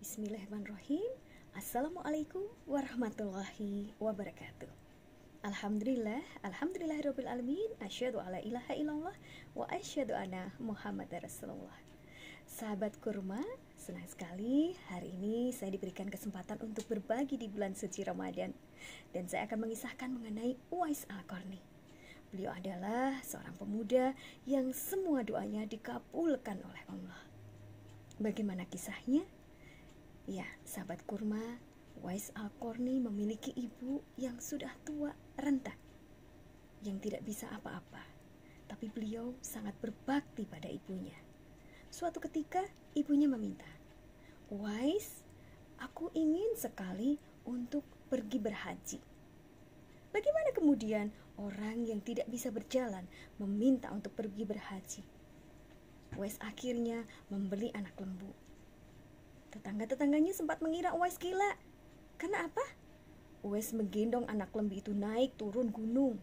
Bismillahirrahmanirrahim. Assalamualaikum warahmatullahi wabarakatuh. Alhamdulillahirabbil alamin. Asyhadu alla ilaha illallah wa asyhadu anna Muhammadar Rasulullah. Sahabat kurma, senang sekali hari ini saya diberikan kesempatan untuk berbagi di bulan suci Ramadan. Dan saya akan mengisahkan mengenai Uwais Al-Qarni. Beliau adalah seorang pemuda yang semua doanya dikabulkan oleh Allah. Bagaimana kisahnya? Ya, sahabat kurma, Uwais Al-Qarni memiliki ibu yang sudah tua renta, yang tidak bisa apa-apa. Tapi beliau sangat berbakti pada ibunya. Suatu ketika ibunya meminta, "Uwais, aku ingin sekali untuk pergi berhaji." Bagaimana kemudian orang yang tidak bisa berjalan meminta untuk pergi berhaji? Uwais akhirnya membeli anak lembu. Tetangga-tetangganya sempat mengira Uwais gila. Karena apa? Uwais menggendong anak lembu itu naik turun gunung,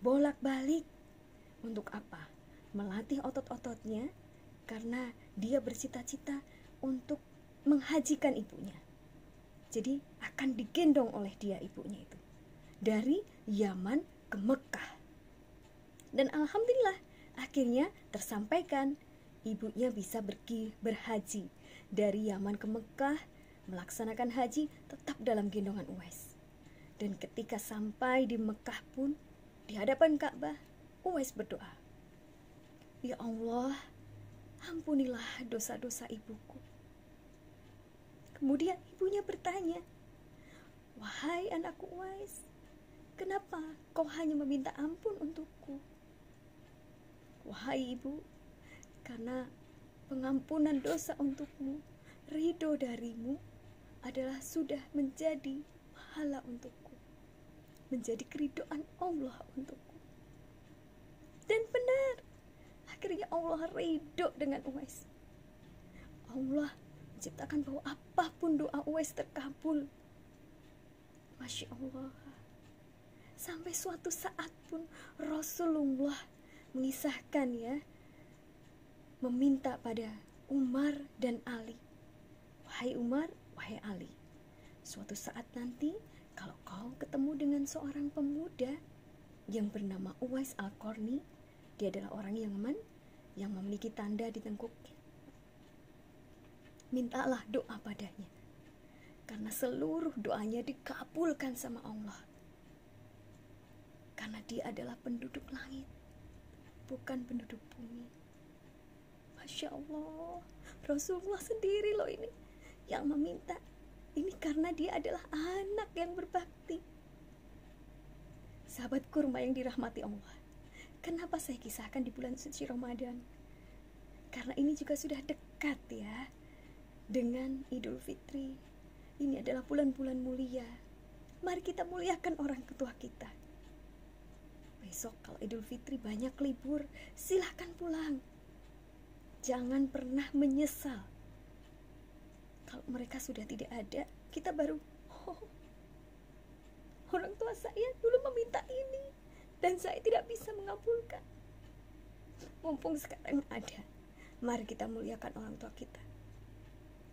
bolak-balik. Untuk apa? Melatih otot-ototnya, karena dia bercita-cita untuk menghajikan ibunya. Jadi akan digendong oleh dia ibunya itu dari Yaman ke Mekah. Dan alhamdulillah akhirnya tersampaikan ibunya bisa pergi berhaji dari Yaman ke Mekah, melaksanakan haji tetap dalam gendongan Uwais. Dan ketika sampai di Mekah pun, di hadapan Ka'bah, Uwais berdoa, "Ya Allah, ampunilah dosa-dosa ibuku." Kemudian ibunya bertanya, "Wahai anakku Uwais, kenapa kau hanya meminta ampun untukku?" "Wahai ibu, karena pengampunan dosa untukmu, ridho darimu adalah sudah menjadi pahala untukku, menjadi keridhaan Allah untukku." Dan benar, akhirnya Allah ridho dengan Uwais. Allah menciptakan bahwa apapun doa Uwais terkabul. Masya Allah. Sampai suatu saat pun Rasulullah mengisahkan ya, meminta pada Umar dan Ali, "Wahai Umar, wahai Ali, suatu saat nanti kalau kau ketemu dengan seorang pemuda yang bernama Uwais Al-Qarni, dia adalah orang yang aman, yang memiliki tanda di tengkuknya, mintalah doa padanya, karena seluruh doanya dikabulkan sama Allah, karena dia adalah penduduk langit, bukan penduduk bumi." Masya Allah, Rasulullah sendiri loh ini yang meminta. Ini karena dia adalah anak yang berbakti. Sahabat kurma yang dirahmati Allah, kenapa saya kisahkan di bulan suci Ramadan? Karena ini juga sudah dekat ya dengan Idul Fitri. Ini adalah bulan-bulan mulia. Mari kita muliakan orang tua kita. Besok kalau Idul Fitri banyak libur, silahkan pulang. Jangan pernah menyesal. Kalau mereka sudah tidak ada, kita baru, orang tua saya dulu meminta ini dan saya tidak bisa mengabulkan. Mumpung sekarang ada, mari kita muliakan orang tua kita.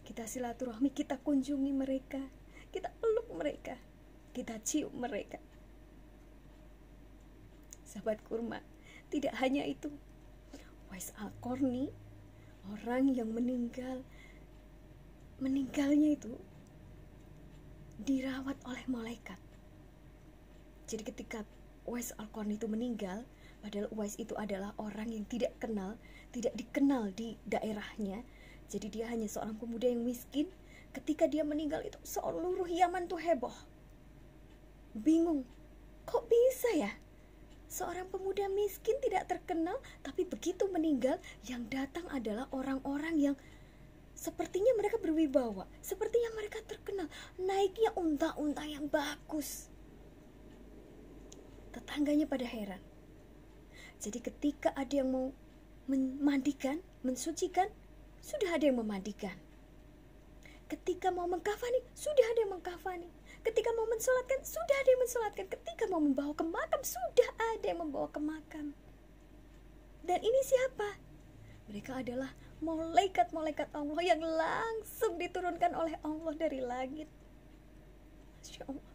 Kita silaturahmi, kita kunjungi mereka, kita peluk mereka, kita cium mereka. Sahabat kurma, tidak hanya itu. Uwais Al-Qarni, orang yang meninggalnya itu dirawat oleh malaikat. Jadi ketika Uwais Al-Qarni itu meninggal, padahal Uwais itu adalah orang yang tidak dikenal di daerahnya. Jadi dia hanya seorang pemuda yang miskin. Ketika dia meninggal itu seluruh Yaman tuh heboh, bingung, kok bisa ya seorang pemuda miskin tidak terkenal, tapi begitu meninggal yang datang adalah orang-orang yang sepertinya mereka berwibawa, seperti yang mereka terkenal, naiknya unta-unta yang bagus. Tetangganya pada heran. Jadi ketika ada yang mau memandikan, mensucikan, sudah ada yang memandikan. Ketika mau mengkafani, sudah ada yang mengkafani. Ketika mau mensolatkan, sudah ada yang mensolatkan. Ketika mau membawa ke makam, sudah ada yang membawa ke makam. Dan ini siapa? Mereka adalah malaikat-malaikat Allah yang langsung diturunkan oleh Allah dari langit. Masya Allah,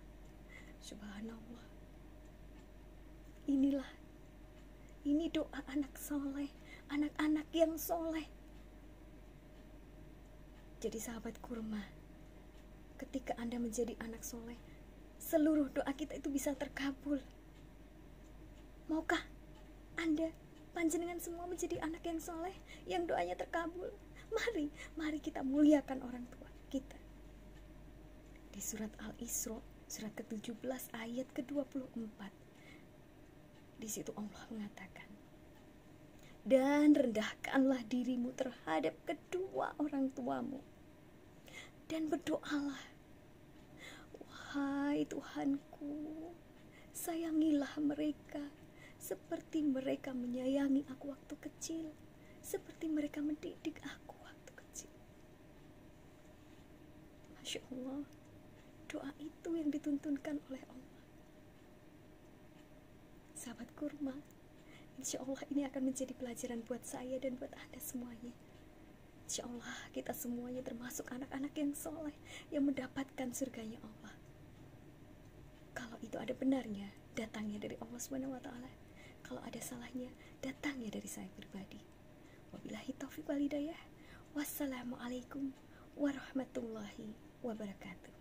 subhanallah. Ini doa anak soleh, anak-anak yang soleh. Jadi sahabat kurma, ketika Anda menjadi anak soleh, seluruh doa kita itu bisa terkabul. Maukah Anda, panjenengan semua menjadi anak yang soleh, yang doanya terkabul? Mari kita muliakan orang tua kita. Di surat Al-Isra, surat ke-17 ayat ke-24, di situ Allah mengatakan, dan rendahkanlah dirimu terhadap kedua orang tuamu, dan berdoalah, wahai Tuhanku, sayangilah mereka seperti mereka menyayangi aku waktu kecil, seperti mereka mendidik aku waktu kecil. Masya Allah, doa itu yang dituntunkan oleh Allah. Sahabat kurma, insya Allah ini akan menjadi pelajaran buat saya dan buat Anda semuanya. Insya Allah kita semuanya termasuk anak-anak yang soleh, yang mendapatkan surganya Allah. Kalau itu ada benarnya, datangnya dari Allah SWT. Kalau ada salahnya, datangnya dari saya pribadi. Wabillahi taufiq wal hidayah. Wassalamualaikum warahmatullahi wabarakatuh.